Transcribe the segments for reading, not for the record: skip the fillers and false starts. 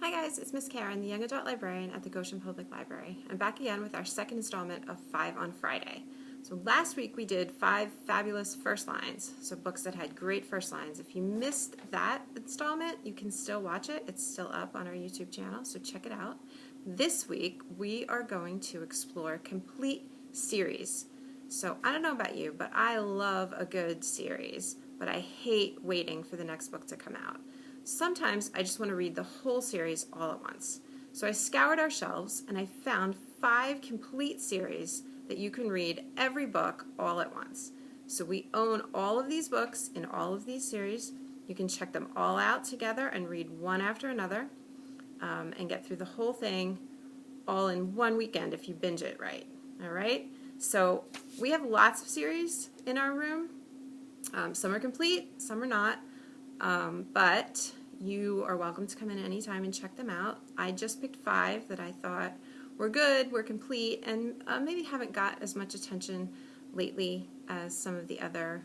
Hi guys, it's Miss Karen, the Young Adult Librarian at the Goshen Public Library. I'm back again with our second installment of 5 on Friday. So last week we did 5 fabulous first lines, so books that had great first lines. If you missed that installment, you can still watch it. It's still up on our YouTube channel, so check it out. This week we are going to explore complete series. So I don't know about you, but I love a good series, but I hate waiting for the next book to come out. Sometimes I just want to read the whole series all at once. So I scoured our shelves and I found 5 complete series that you can read every book all at once. So we own all of these books in all of these series. You can check them all out together and read one after another and get through the whole thing all in one weekend if you binge it right. All right? So we have lots of series in our room. Some are complete, some are not. But you are welcome to come in anytime and check them out. I just picked 5 that I thought were good, were complete, and maybe haven't got as much attention lately as some of the other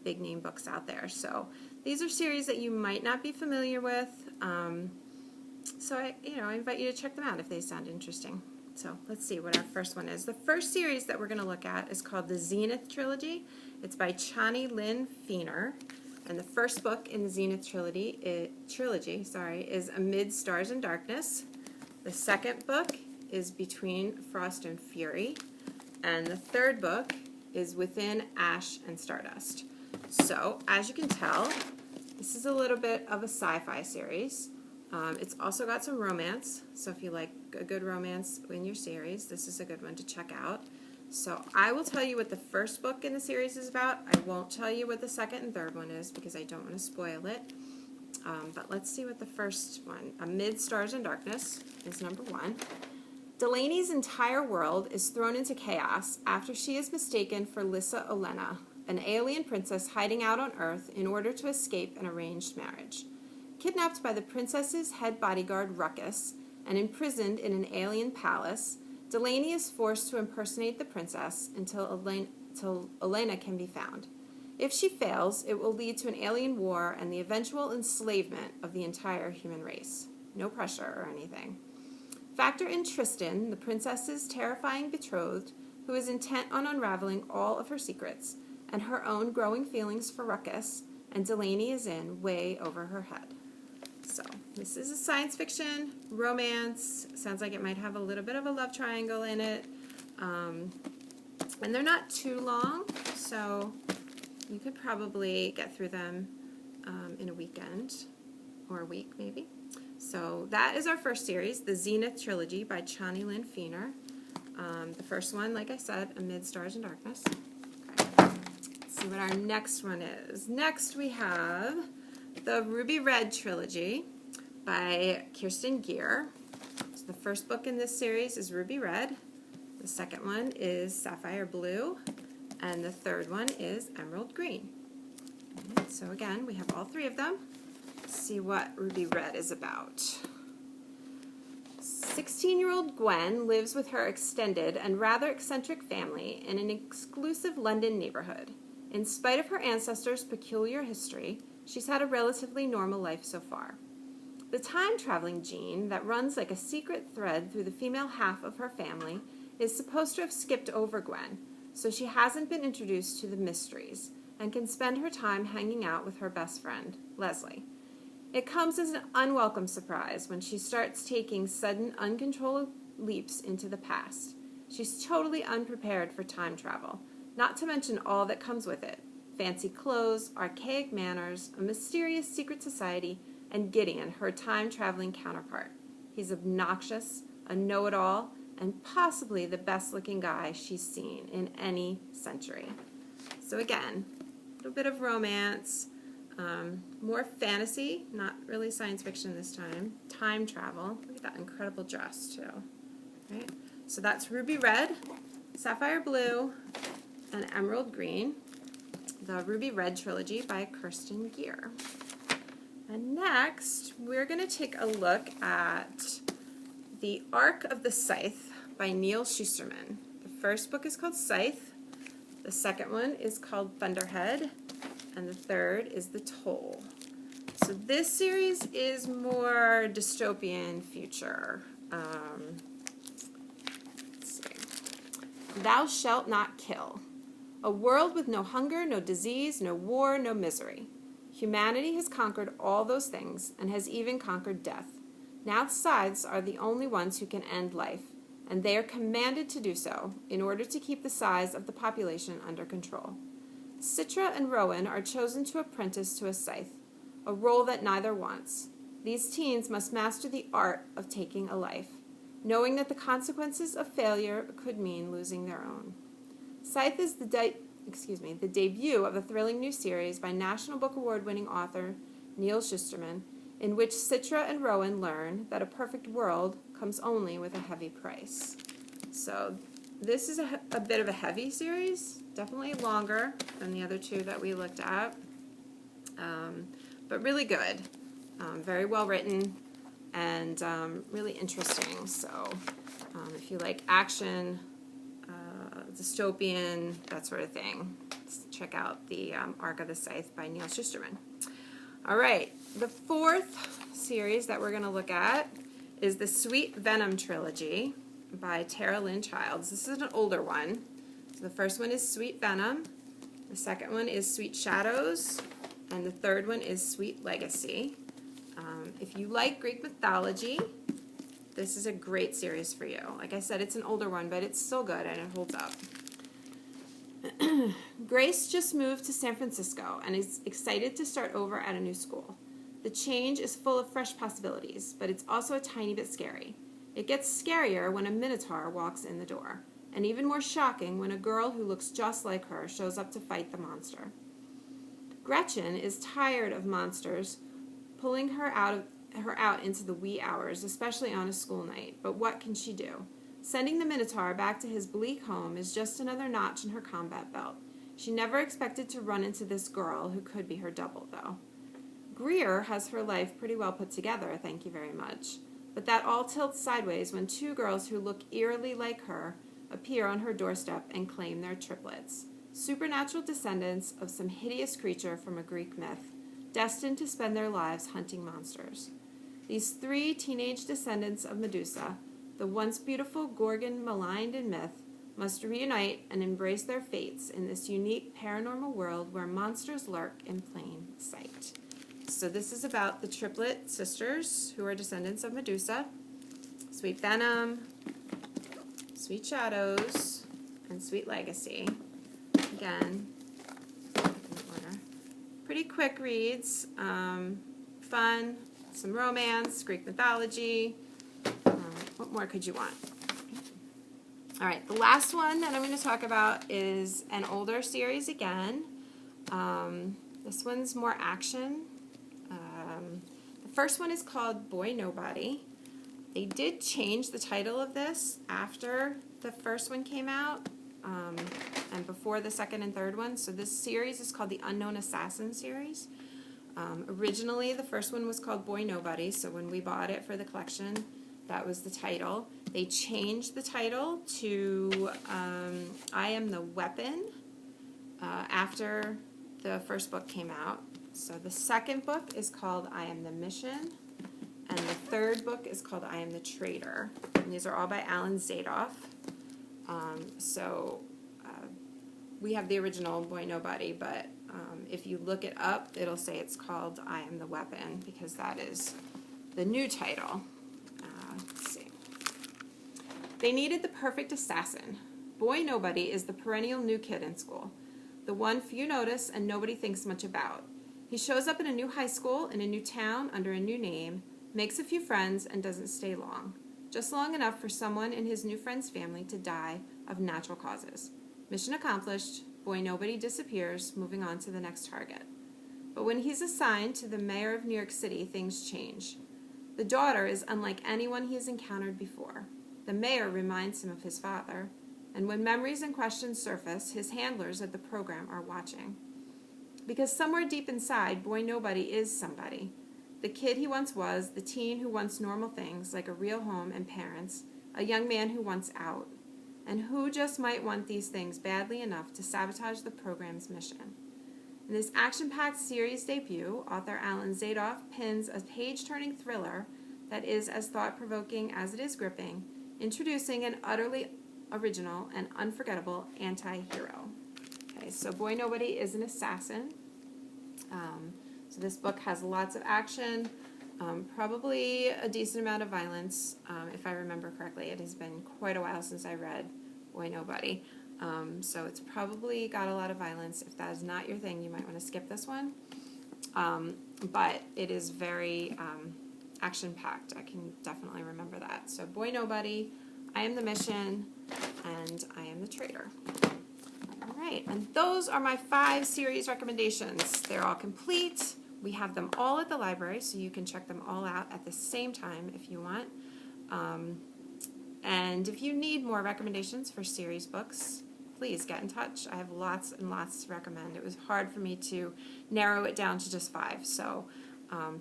big name books out there. So these are series that you might not be familiar with. So I invite you to check them out if they sound interesting. So let's see what our first one is. The first series that we're going to look at is called the Zenith Trilogy. It's by Chani Lynn Feener. And the first book in the Zenith Trilogy is Amid Stars and Darkness. The second book is Between Frost and Fury. And the third book is Within Ash and Stardust. So, as you can tell, this is a little bit of a sci-fi series. It's also got some romance, so if you like a good romance in your series, this is a good one to check out. So I will tell you what the first book in the series is about. I won't tell you what the second and third one is because I don't want to spoil it. But let's see what the first one, Amid Stars and Darkness, is number 1. Delaney's entire world is thrown into chaos after she is mistaken for Lissa Olena, an alien princess hiding out on Earth in order to escape an arranged marriage. Kidnapped by the princess's head bodyguard Ruckus and imprisoned in an alien palace, Delaney is forced to impersonate the princess until Elena can be found. If she fails, it will lead to an alien war and the eventual enslavement of the entire human race. No pressure or anything. Factor in Tristan, the princess's terrifying betrothed, who is intent on unraveling all of her secrets, and her own growing feelings for Ruckus, and Delaney is in way over her head. So, this is a science fiction, romance, sounds like it might have a little bit of a love triangle in it, and they're not too long, so you could probably get through them in a weekend, or a week maybe. So that is our first series, the Zenith Trilogy by Chani Lynn Feener. The first one, like I said, Amid Stars and Darkness. Okay. Let's see what our next one is. Next we have the Red Trilogy by Kirsten Gier. So the first book in this series is Ruby Red. The second one is Sapphire Blue. And the third one is Emerald Green. Right, so again, we have all 3 of them. Let's see what Ruby Red is about. 16-year-old Gwen lives with her extended and rather eccentric family in an exclusive London neighborhood. In spite of her ancestors' peculiar history, she's had a relatively normal life so far. The time-traveling gene that runs like a secret thread through the female half of her family is supposed to have skipped over Gwen, so she hasn't been introduced to the mysteries and can spend her time hanging out with her best friend, Leslie. It comes as an unwelcome surprise when she starts taking sudden, uncontrolled leaps into the past. She's totally unprepared for time travel, not to mention all that comes with it. Fancy clothes, archaic manners, a mysterious secret society, and Gideon, her time-traveling counterpart. He's obnoxious, a know-it-all, and possibly the best-looking guy she's seen in any century. So again, a little bit of romance, more fantasy, not really science fiction this time, time travel. Look at that incredible dress, too. Right? So that's Ruby Red, Sapphire Blue, and Emerald Green. The Ruby Red Trilogy by Kirsten Gier. And next, we're going to take a look at The Arc of the Scythe by Neil Schusterman. The first book is called Scythe, the second one is called Thunderhead, and the third is The Toll. So this series is more dystopian future. Let's see. Thou shalt not kill. A world with no hunger, no disease, no war, no misery. Humanity has conquered all those things and has even conquered death. Now scythes are the only ones who can end life, and they are commanded to do so in order to keep the size of the population under control. Citra and Rowan are chosen to apprentice to a scythe, a role that neither wants. These teens must master the art of taking a life, knowing that the consequences of failure could mean losing their own. Scythe is the debut of a thrilling new series by National Book Award-winning author Neil Shusterman, in which Citra and Rowan learn that a perfect world comes only with a heavy price. So this is a bit of a heavy series, definitely longer than the other two that we looked at, but really good, very well written, and really interesting. So if you like action, dystopian, that sort of thing, check out the Arc of the Scythe by Neil Shusterman. All right, the fourth series that we're going to look at is the Sweet Venom Trilogy by Tara Lynn Childs. This is an older one. So the first one is Sweet Venom, the second one is Sweet Shadows, and the third one is Sweet Legacy. If you like Greek mythology, this is a great series for you. Like I said, it's an older one, but it's still good and it holds up. Grace just moved to San Francisco and is excited to start over at a new school. The change is full of fresh possibilities, but it's also a tiny bit scary. It gets scarier when a minotaur walks in the door, and even more shocking when a girl who looks just like her shows up to fight the monster. Gretchen is tired of monsters pulling her out into the wee hours, especially on a school night, but what can she do? Sending the Minotaur back to his bleak home is just another notch in her combat belt. She never expected to run into this girl who could be her double, though. Greer has her life pretty well put together, thank you very much, but that all tilts sideways when two girls who look eerily like her appear on her doorstep and claim their triplets, supernatural descendants of some hideous creature from a Greek myth, destined to spend their lives hunting monsters. These three teenage descendants of Medusa, the once beautiful Gorgon maligned in myth, must reunite and embrace their fates in this unique paranormal world where monsters lurk in plain sight. So this is about the triplet sisters who are descendants of Medusa, Sweet Venom, Sweet Shadows, and Sweet Legacy. Again, pretty quick reads, fun, some romance, Greek mythology. What more could you want? All right, the last one that I'm going to talk about is an older series again. This one's more action. The first one is called Boy Nobody. They did change the title of this after the first one came out and before the second and third one. So this series is called the Unknown Assassin series. Originally, the first one was called Boy Nobody, so when we bought it for the collection, that was the title. They changed the title to I Am the Weapon after the first book came out. So the second book is called I Am the Mission, and the third book is called I Am the Traitor. And these are all by Alan Zadoff. We have the original Boy Nobody, but if you look it up, it'll say it's called I Am the Weapon, because that is the new title. Let's see. They needed the perfect assassin. Boy Nobody is the perennial new kid in school, the one few notice and nobody thinks much about. He shows up in a new high school, in a new town, under a new name, makes a few friends, and doesn't stay long. Just long enough for someone in his new friend's family to die of natural causes. Mission accomplished, Boy Nobody disappears, moving on to the next target. But when he's assigned to the mayor of New York City, things change. The daughter is unlike anyone he has encountered before. The mayor reminds him of his father, and when memories and questions surface, his handlers at the program are watching. Because somewhere deep inside, Boy Nobody is somebody. The kid he once was, the teen who wants normal things like a real home and parents, a young man who wants out, and who just might want these things badly enough to sabotage the program's mission. In this action-packed series debut, author Alan Zadoff pins a page-turning thriller that is as thought-provoking as it is gripping, introducing an utterly original and unforgettable anti-hero. Okay, so Boy Nobody is an assassin. So this book has lots of action, probably a decent amount of violence, if I remember correctly. It has been quite a while since I read Boy Nobody. So it's probably got a lot of violence. If that is not your thing, you might want to skip this one. But it is very action-packed. I can definitely remember that. So Boy Nobody, I Am the Mission, and I Am the Traitor. All right, and those are my 5 series recommendations. They're all complete. We have them all at the library, so you can check them all out at the same time if you want. And if you need more recommendations for series books, please get in touch. I have lots and lots to recommend. It was hard for me to narrow it down to just 5, so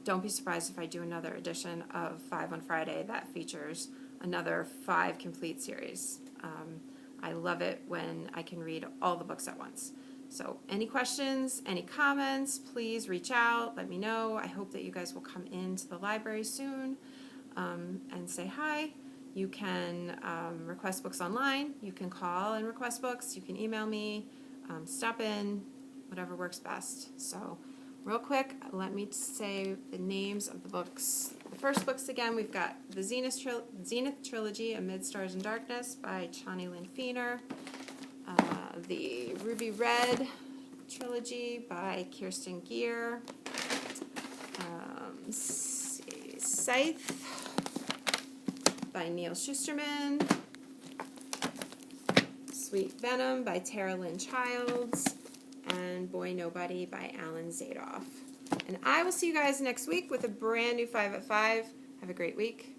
don't be surprised if I do another edition of 5 on Friday that features another 5 complete series. I love it when I can read all the books at once. So any questions, any comments, please reach out, let me know. I hope that you guys will come into the library soon and say hi. You can request books online, you can call and request books, you can email me, stop in, whatever works best. So real quick, let me say the names of the books. The first books again, we've got the Zenith Trilogy, Amid Stars and Darkness by Chani Lynn Feener. The Ruby Red Trilogy by Kirsten Gear. Scythe by Neil Schusterman. Sweet Venom by Tara Lynn Childs. And Boy Nobody by Alan Zadoff. And I will see you guys next week with a brand new 5 at 5. Have a great week.